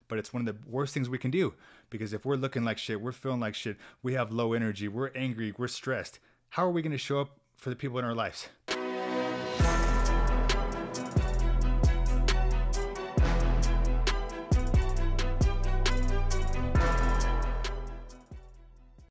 but it's one of the worst things we can do, because if we're looking like shit, we're feeling like shit, we have low energy, we're angry, we're stressed, how are we going to show up for the people in our lives?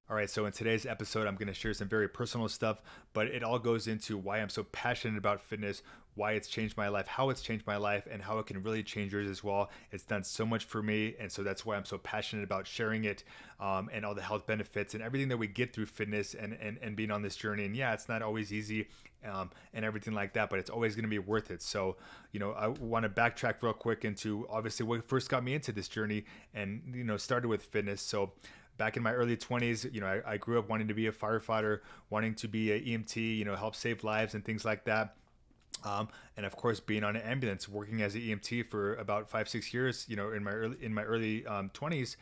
All right, so in today's episode, I'm going to share some very personal stuff, but it all goes into why I'm so passionate about fitness, why it's changed my life, how it's changed my life, and how it can really change yours as well. It's done so much for me, and so that's why I'm so passionate about sharing it, and all the health benefits and everything that we get through fitness and being on this journey. And yeah, it's not always easy, and everything like that, but it's always going to be worth it. So, I want to backtrack real quick into obviously what first got me into this journey, and, started with fitness. So back in my early 20s, I grew up wanting to be a firefighter, wanting to be an EMT, help save lives and things like that. And of course, being on an ambulance, working as an EMT for about 5-6 years, in my early 20s,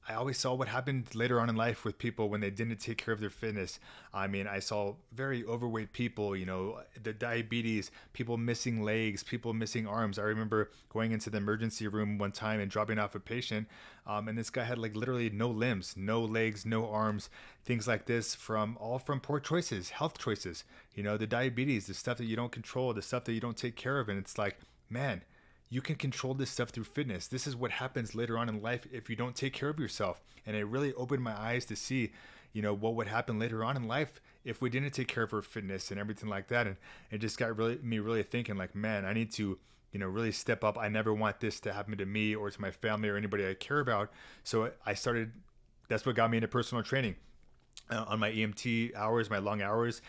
I always saw what happened later on in life with people when they didn't take care of their fitness. I mean, I saw very overweight people, the diabetes, people missing legs, people missing arms. I remember going into the emergency room one time and dropping off a patient, and this guy had like literally no limbs, no legs, no arms, things like this, from poor choices, health choices, the diabetes, the stuff that you don't control, the stuff that you don't take care of. And it's like, man, you can control this stuff through fitness. This is what happens later on in life if you don't take care of yourself. And it really opened my eyes to see, what would happen later on in life if we didn't take care of our fitness and everything like that. And it just got really thinking like, man, I need to, really step up. I never want this to happen to me or to my family or anybody I care about. So that's what got me into personal training. On my EMT hours, my long hours,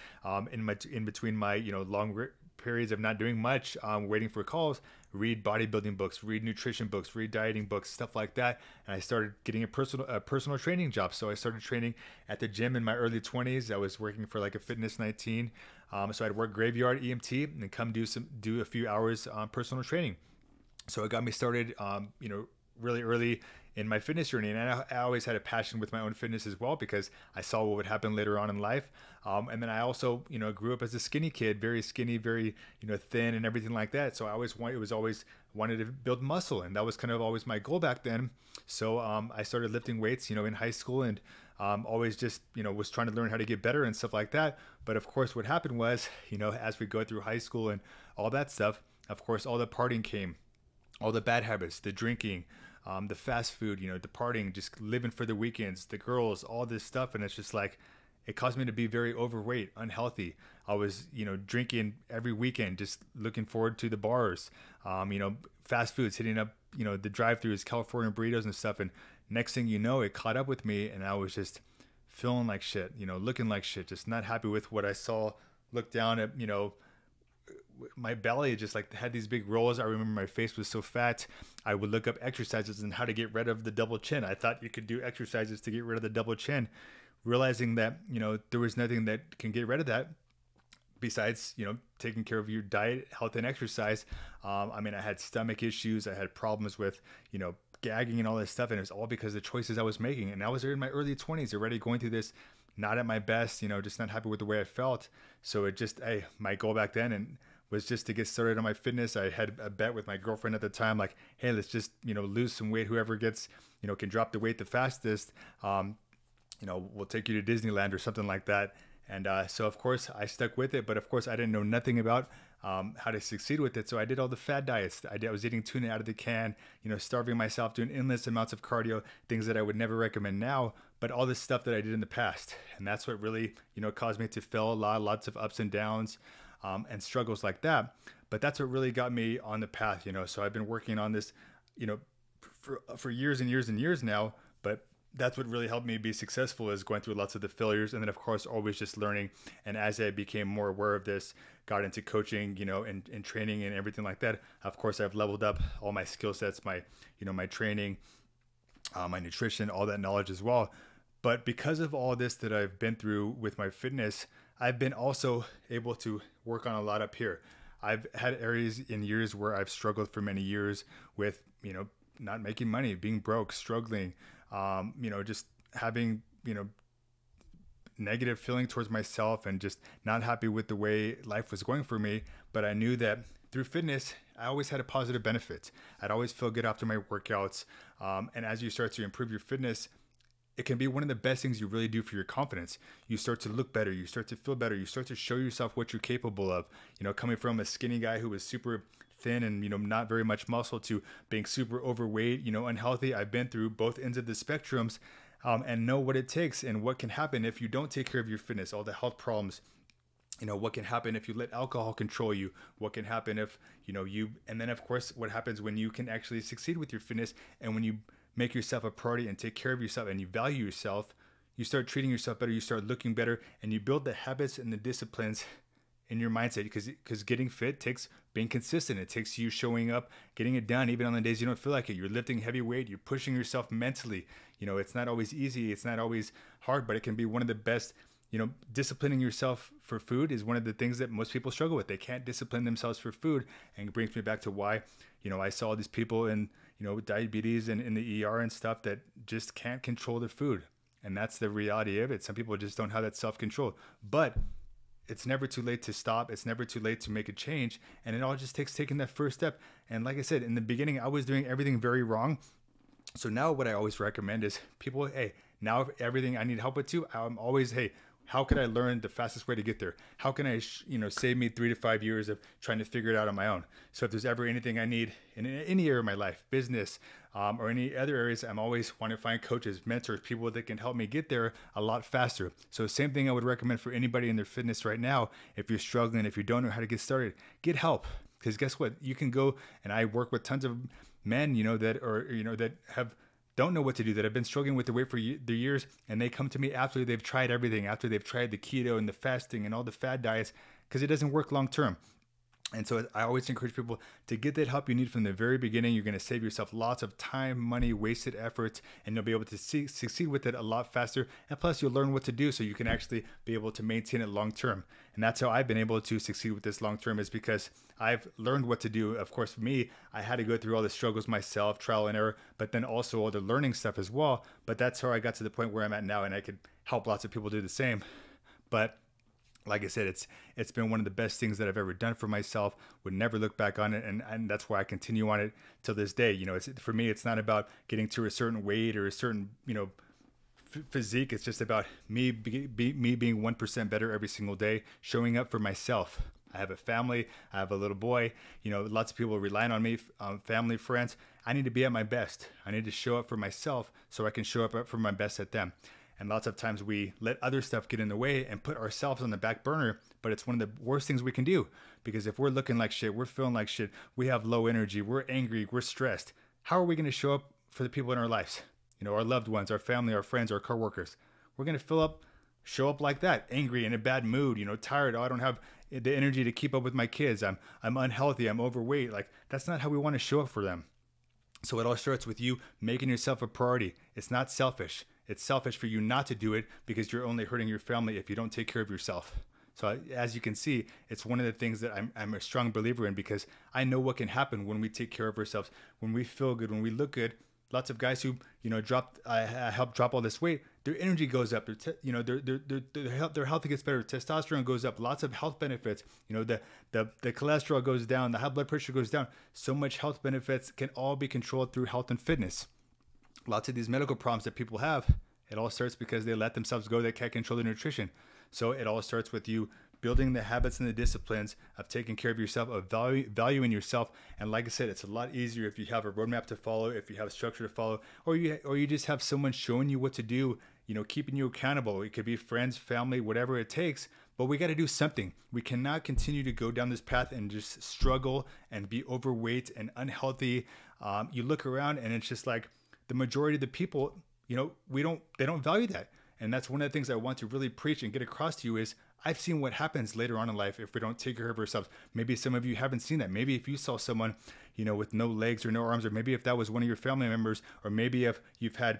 in between my long periods of not doing much, waiting for calls, read bodybuilding books, read nutrition books, read dieting books, stuff like that. And I started getting a personal training job. So I started training at the gym in my early 20s. I was working for like a Fitness 19. So I'd work graveyard EMT and then come do a few hours personal training. So it got me started, really early in my fitness journey. And I always had a passion with my own fitness as well, because I saw what would happen later on in life. And then I also, grew up as a skinny kid, very skinny, very, thin and everything like that. So I always wanted to build muscle. And that was kind of always my goal back then. So I started lifting weights, in high school, and always just, was trying to learn how to get better and stuff like that. But of course, what happened was, as we go through high school and all that stuff, of course, all the partying came, all the bad habits, the drinking, the fast food, the partying, just living for the weekends, the girls, all this stuff. And it's just like, it caused me to be very overweight, unhealthy. I was, drinking every weekend, just looking forward to the bars, fast foods, hitting up, the drive-thrus, California burritos and stuff. And next thing you know, it caught up with me, and I was just feeling like shit, looking like shit, just not happy with what I saw. Looked down at, my belly just like had these big rolls. I remember my face was so fat. I would look up exercises and how to get rid of the double chin. I thought you could do exercises to get rid of the double chin, realizing that, there was nothing that can get rid of that besides, taking care of your diet, health, and exercise. I had stomach issues. I had problems with, gagging and all this stuff. And it was all because of the choices I was making. And I was in my early 20s already going through this, not at my best, just not happy with the way I felt. So my goal back then was just to get started on my fitness. I had a bet with my girlfriend at the time, like, hey, let's just, lose some weight. Whoever gets, can drop the weight the fastest, we'll take you to Disneyland or something like that. And so, of course, I stuck with it. But, of course, I didn't know nothing about how to succeed with it. So I did all the fad diets. I was eating tuna out of the can, starving myself, doing endless amounts of cardio, things that I would never recommend now, but all this stuff that I did in the past. And that's what really, caused me to fail a lot, lots of ups and downs, and struggles like that. But that's what really got me on the path, So I've been working on this, for years and years and years now. But that's what really helped me be successful, is going through lots of the failures. And then, of course, always just learning. And as I became more aware of this, got into coaching, and training and everything like that. Of course, I've leveled up all my skill sets, my training, my nutrition, all that knowledge as well. But because of all this that I've been through with my fitness, I've been also able to work on a lot up here. I've had areas in years where I've struggled for many years with, not making money, being broke, struggling, just having, negative feeling towards myself and just not happy with the way life was going for me. But I knew that through fitness, I always had a positive benefit. I'd always feel good after my workouts. And as you start to improve your fitness, it can be one of the best things you really do for your confidence. You start to look better. You start to feel better. You start to show yourself what you're capable of. Coming from a skinny guy who was super thin and, not very much muscle to being super overweight, unhealthy. I've been through both ends of the spectrums, and know what it takes and what can happen if you don't take care of your fitness, all the health problems. What can happen if you let alcohol control you? What can happen if, and then of course, what happens when you can actually succeed with your fitness and when you make yourself a priority and take care of yourself and you value yourself, you start treating yourself better, you start looking better, and you build the habits and the disciplines in your mindset, because getting fit takes being consistent. It takes you showing up, getting it done, even on the days you don't feel like it. You're lifting heavy weight, you're pushing yourself mentally. It's not always easy, it's not always hard, but it can be one of the best. Disciplining yourself for food is one of the things that most people struggle with. They can't discipline themselves for food. And it brings me back to why, I saw these people in, with diabetes and in the ER and stuff that just can't control their food. And that's the reality of it. Some people just don't have that self-control. But it's never too late to stop. It's never too late to make a change. And it all just takes taking that first step. And like I said, in the beginning, I was doing everything very wrong. So now what I always recommend is people, hey, now everything I need help with too, I'm always, hey, how can I learn the fastest way to get there? How can I, save me 3 to 5 years of trying to figure it out on my own? So if there's ever anything I need in any area of my life, business, or any other areas, I'm always wanting to find coaches, mentors, people that can help me get there a lot faster. So same thing I would recommend for anybody in their fitness right now. If you're struggling, if you don't know how to get started, get help. Because guess what? You can go, and I work with tons of men, that don't know what to do, that have been struggling with the weight for the years, and they come to me after they've tried everything, after they've tried the keto and the fasting and all the fad diets, because it doesn't work long term. And so I always encourage people to get that help you need from the very beginning. You're going to save yourself lots of time, money, wasted efforts, and you'll be able to succeed with it a lot faster. And plus, you'll learn what to do so you can actually be able to maintain it long term. And that's how I've been able to succeed with this long term, is because I've learned what to do. Of course, for me, I had to go through all the struggles myself, trial and error, but then also all the learning stuff as well. But that's how I got to the point where I'm at now, and I could help lots of people do the same. But like I said, it's been one of the best things that I've ever done for myself. Would never look back on it, and that's why I continue on it till this day. For me, it's not about getting to a certain weight or a certain physique. It's just about me being 1% better every single day, showing up for myself. I have a family. I have a little boy. Lots of people relying on me, family, friends. I need to be at my best. I need to show up for myself so I can show up for my best at them. And lots of times we let other stuff get in the way and put ourselves on the back burner, but it's one of the worst things we can do, because if we're looking like shit, we're feeling like shit, we have low energy, we're angry, we're stressed, how are we going to show up for the people in our lives? Our loved ones, our family, our friends, our coworkers. We're going to show up like that, angry, in a bad mood, tired. Oh, I don't have the energy to keep up with my kids. I'm unhealthy. I'm overweight. Like, that's not how we want to show up for them. So it all starts with you making yourself a priority. It's not selfish. It's selfish for you not to do it, because you're only hurting your family if you don't take care of yourself. So as you can see, it's one of the things that I'm a strong believer in, because I know what can happen when we take care of ourselves, when we feel good, when we look good. Lots of guys who, help drop all this weight, their energy goes up, their health gets better, testosterone goes up, lots of health benefits, the cholesterol goes down, the high blood pressure goes down. So much health benefits can all be controlled through health and fitness. Lots of these medical problems that people have, it all starts because they let themselves go. They can't control their nutrition. So it all starts with you building the habits and the disciplines of taking care of yourself, of valuing yourself. And like I said, it's a lot easier if you have a roadmap to follow, if you have structure to follow, or you just have someone showing you what to do, keeping you accountable. It could be friends, family, whatever it takes. But we got to do something. We cannot continue to go down this path and just struggle and be overweight and unhealthy. You look around and it's just like, the majority of the people, they don't value that. And that's one of the things I want to really preach and get across to you is I've seen what happens later on in life if we don't take care of ourselves. Maybe some of you haven't seen that. Maybe if you saw someone, with no legs or no arms, or maybe if that was one of your family members, or maybe if you've had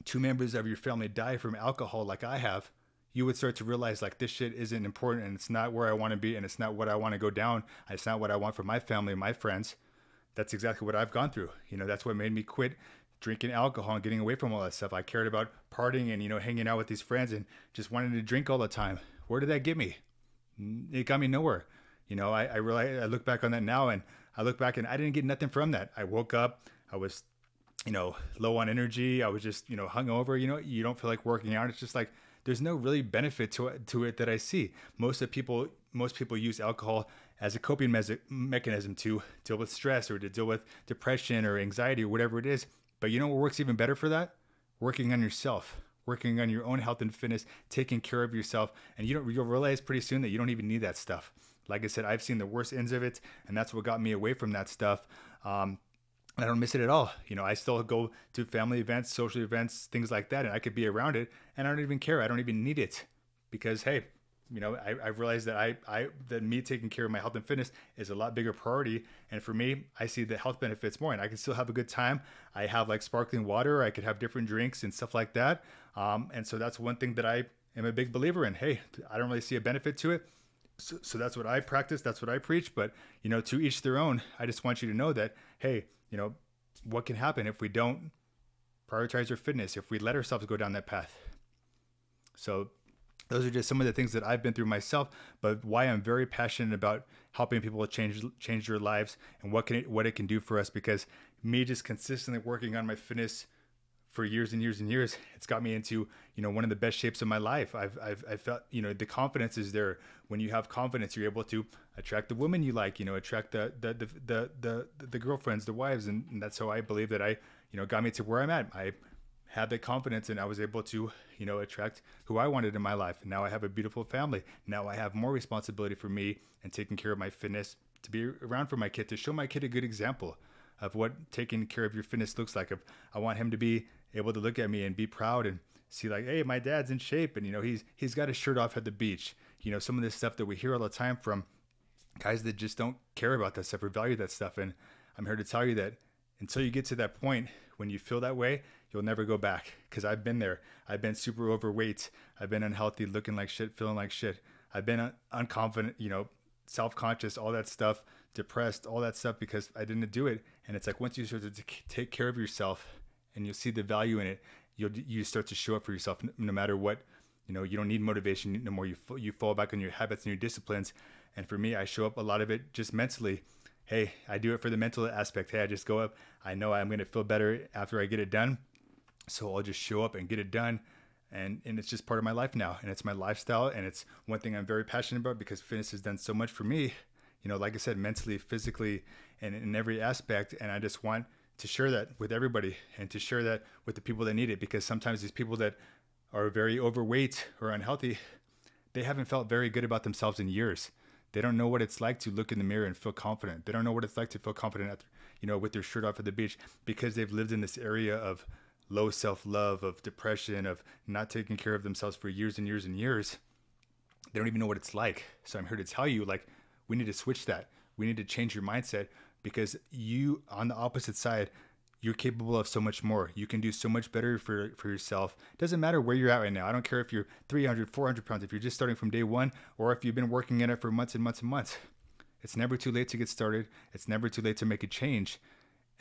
2 members of your family die from alcohol like I have, you would start to realize like this shit isn't important, and it's not where I want to be, and it's not what I want to go down. It's not what I want for my family and my friends. That's exactly what I've gone through. That's what made me quit drinking alcohol and getting away from all that stuff. I cared about partying and, hanging out with these friends and just wanting to drink all the time. Where did that get me? It got me nowhere. I realize, I look back on that now, and I look back and I didn't get nothing from that. I woke up, I was, low on energy. I was just, hungover. You don't feel like working out. It's just like there's no really benefit to it that I see. Most people use alcohol as a coping mechanism to deal with stress or to deal with depression or anxiety or whatever it is. But you know what works even better for that? Working on yourself, working on your own health and fitness, taking care of yourself. And you'll realize pretty soon that you don't even need that stuff. Like I said, I've seen the worst ends of it, and that's what got me away from that stuff. I don't miss it at all. I still go to family events, social events, things like that, and I could be around it, and I don't even care. I don't even need it because, hey, I realized that that me taking care of my health and fitness is a lot bigger priority. And for me, I see the health benefits more, and I can still have a good time. I have like sparkling water. I could have different drinks and stuff like that. And so that's one thing that I am a big believer in. Hey, I don't really see a benefit to it. So that's what I practice. That's what I preach. But, to each their own. I just want you to know that, hey, what can happen if we don't prioritize our fitness, if we let ourselves go down that path. So those are just some of the things that I've been through myself, but why I'm very passionate about helping people change their lives and what it can do for us. Because me just consistently working on my fitness for years and years and years, it's got me into, one of the best shapes of my life. I've felt, the confidence is there. When you have confidence, you're able to attract the women you like, attract the girlfriends, the wives. And that's how I believe that I, got me to where I'm at. I had the confidence and I was able to, attract who I wanted in my life. Now I have a beautiful family. Now I have more responsibility for me and taking care of my fitness, to be around for my kid, to show my kid a good example of what taking care of your fitness looks like. I want him to be able to look at me and be proud and see like, hey, my dad's in shape. And, he's got his shirt off at the beach. Some of this stuff that we hear all the time from guys that just don't care about that stuff or value that stuff. And I'm here to tell you that until you get to that point, when you feel that way, you'll never go back. Because I've been there. I've been super overweight. I've been unhealthy, looking like shit, feeling like shit. I've been unconfident, self-conscious, all that stuff, depressed, all that stuff because I didn't do it. And it's like once you start to take care of yourself and you'll see the value in it, you start to show up for yourself no matter what. You don't need motivation no more. You fall back on your habits and your disciplines. And for me, I show up a lot of it just mentally. Hey, I do it for the mental aspect. Hey, I just go up. I know I'm going to feel better after I get it done. So I'll just show up and get it done. And it's just part of my life now. And it's my lifestyle. And it's one thing I'm very passionate about because fitness has done so much for me, like I said, mentally, physically, and in every aspect. And I just want to share that with everybody and to share that with the people that need it. Because sometimes these people that are very overweight or unhealthy, they haven't felt very good about themselves in years. They don't know what it's like to look in the mirror and feel confident. They don't know what it's like to feel confident after, with their shirt off at the beach because they've lived in this area of low self-love, of depression, of not taking care of themselves for years and years and years. They don't even know what it's like. So I'm here to tell you, like, we need to switch that. We need to change your mindset because you, on the opposite side, you're capable of so much more. You can do so much better for yourself. It doesn't matter where you're at right now. I don't care if you're 300, 400 pounds, if you're just starting from day one, or if you've been working in it for months and months and months. It's never too late to get started. It's never too late to make a change.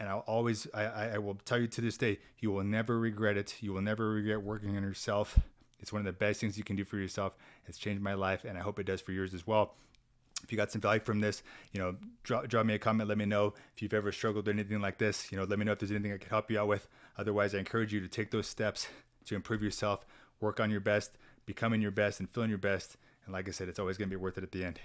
And I will tell you to this day, you will never regret it. You will never regret working on yourself. It's one of the best things you can do for yourself. It's changed my life, and I hope it does for yours as well. If you got some value from this, drop me a comment. Let me know if you've ever struggled with anything like this. Let me know if there's anything I can help you out with. Otherwise, I encourage you to take those steps to improve yourself, work on your best, becoming your best, and feeling your best. And like I said, it's always going to be worth it at the end.